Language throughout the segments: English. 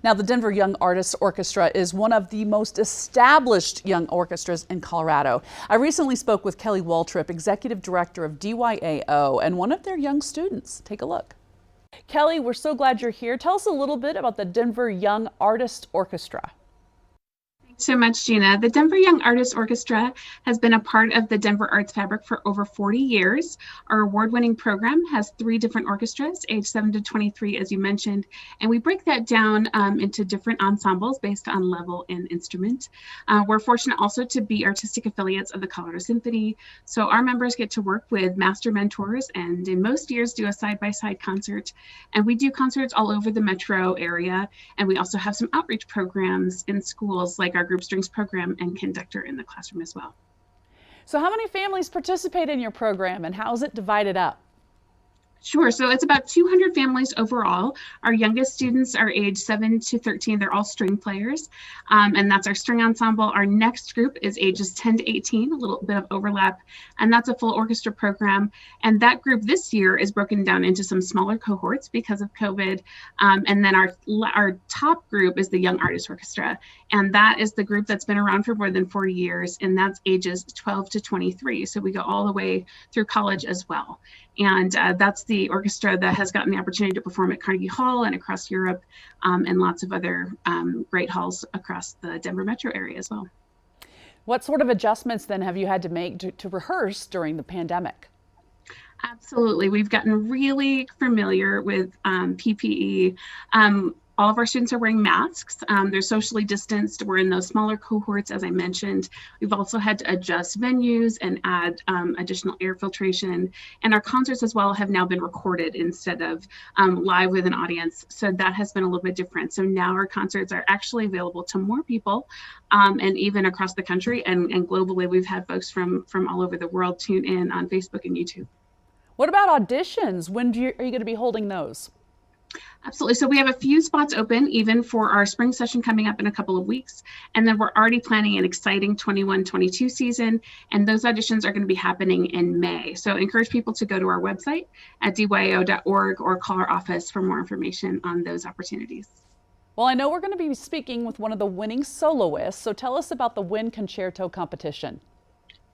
Now, the Denver Young Artists Orchestra is one of the most established young orchestras in Colorado. I recently spoke with Kelly Waltrip, Executive Director of Dyao, and one of their young students. Take a look. Kelly, we're so glad you're here. Tell us a little bit about the Denver Young Artists Orchestra. So much, Gina. The Denver Young Artists Orchestra has been a part of the Denver arts fabric for over 40 years. Our award-winning program has 3 different orchestras, age 7 to 23, as you mentioned, and we break that down into different ensembles based on level and instrument. We're fortunate also to be artistic affiliates of the Colorado Symphony, so our members get to work with master mentors and in most years do a side-by-side concert. And we do concerts all over the metro area, and we also have some outreach programs in schools like our group strings program and conductor in the classroom as well. So how many families participate in your program and how is it divided up? Sure. So it's about 200 families overall. Our youngest students are age 7 to 13. They're all string players, and that's our string ensemble. Our next group is ages 10 to 18, a little bit of overlap, and that's a full orchestra program. And that group this year is broken down into some smaller cohorts because of COVID. And then our top group is the Young Artists Orchestra, and that is the group that's been around for more than 40 years, and that's ages 12 to 23. So we go all the way through college as well. And that's the orchestra that has gotten the opportunity to perform at Carnegie Hall and across Europe, and lots of other great halls across the Denver metro area as well. What sort of adjustments then have you had to make to rehearse during the pandemic? Absolutely. We've gotten really familiar with PPE. All of our students are wearing masks. They're socially distanced. We're in those smaller cohorts, as I mentioned. We've also had to adjust venues and add additional air filtration. And our concerts as well have now been recorded instead of live with an audience. So that has been a little bit different. So now our concerts are actually available to more people, and even across the country and globally. We've had folks from all over the world tune in on Facebook and YouTube. What about auditions? When are you going to be holding those? Absolutely. So we have a few spots open even for our spring session coming up in a couple of weeks. And then we're already planning an exciting 21-22 season. And those auditions are going to be happening in May. So encourage people to go to our website at dyo.org or call our office for more information on those opportunities. Well, I know we're going to be speaking with one of the winning soloists. So tell us about the Wind Concerto Competition.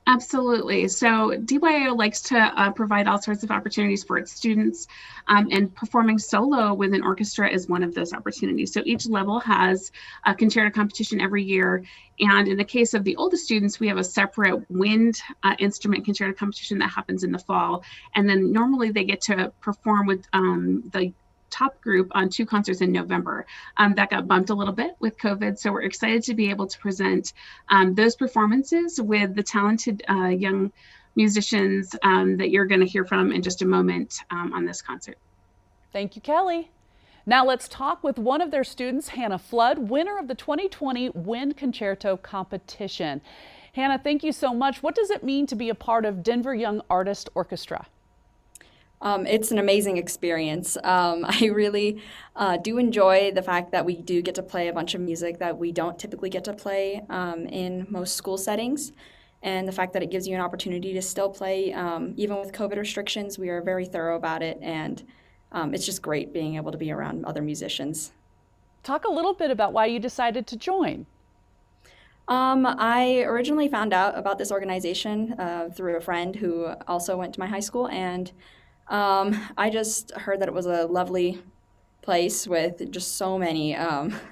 Absolutely. So Dyao likes to provide all sorts of opportunities for its students, and performing solo with an orchestra is one of those opportunities. So each level has a concerto competition every year. And in the case of the oldest students, we have a separate wind instrument concerto competition that happens in the fall. And then normally they get to perform with the top group on 2 concerts in November. That got bumped a little bit with COVID, so we're excited to be able to present those performances with the talented young musicians that you're going to hear from in just a moment on this concert. Thank you, Kelly. Now let's talk with one of their students, Hana Flood, winner of the 2020 Wind Concerto Competition. Hana, thank you so much. What does it mean to be a part of Denver Young Artist Orchestra? It's an amazing experience. I really do enjoy the fact that we do get to play a bunch of music that we don't typically get to play in most school settings. And the fact that it gives you an opportunity to still play, even with COVID restrictions. We are very thorough about it, and it's just great being able to be around other musicians. Talk a little bit about why you decided to join. I originally found out about this organization through a friend who also went to my high school, and I just heard that it was a lovely place with just so many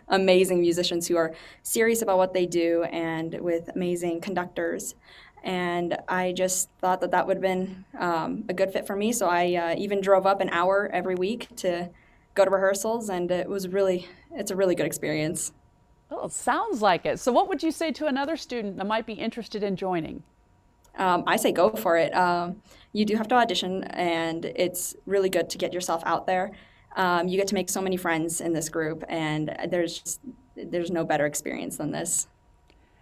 amazing musicians who are serious about what they do and with amazing conductors. And I just thought that that would have been a good fit for me. So I even drove up an hour every week to go to rehearsals, and it's a really good experience. Well, it sounds like it. So what would you say to another student that might be interested in joining? I say go for it. You do have to audition, and it's really good to get yourself out there. You get to make so many friends in this group, and there's no better experience than this.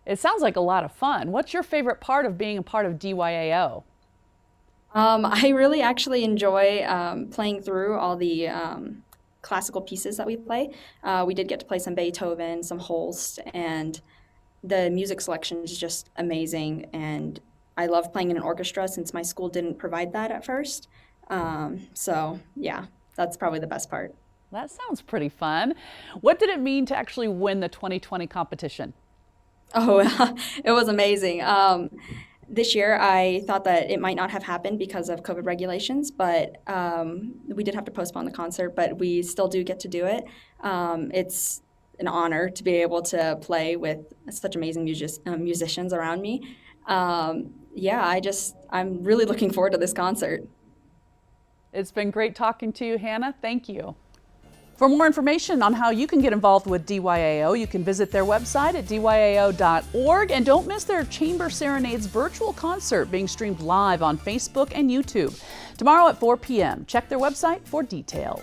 It sounds like a lot of fun. What's your favorite part of being a part of DYAO? I really actually enjoy playing through all the classical pieces that we play. We did get to play some Beethoven, some Holst, and the music selection is just amazing. And I love playing in an orchestra since my school didn't provide that at first. So yeah, that's probably the best part. That sounds pretty fun. What did it mean to actually win the 2020 competition? Oh, it was amazing. This year, I thought that it might not have happened because of COVID regulations, but we did have to postpone the concert, but we still do get to do it. It's an honor to be able to play with such amazing musicians around me. Yeah, I'm really looking forward to this concert. It's been great talking to you, Hannah. Thank you. For more information on how you can get involved with DYAO, you can visit their website at dyao.org, and don't miss their Chamber Serenades virtual concert being streamed live on Facebook and YouTube tomorrow at 4 p.m. Check their website for details.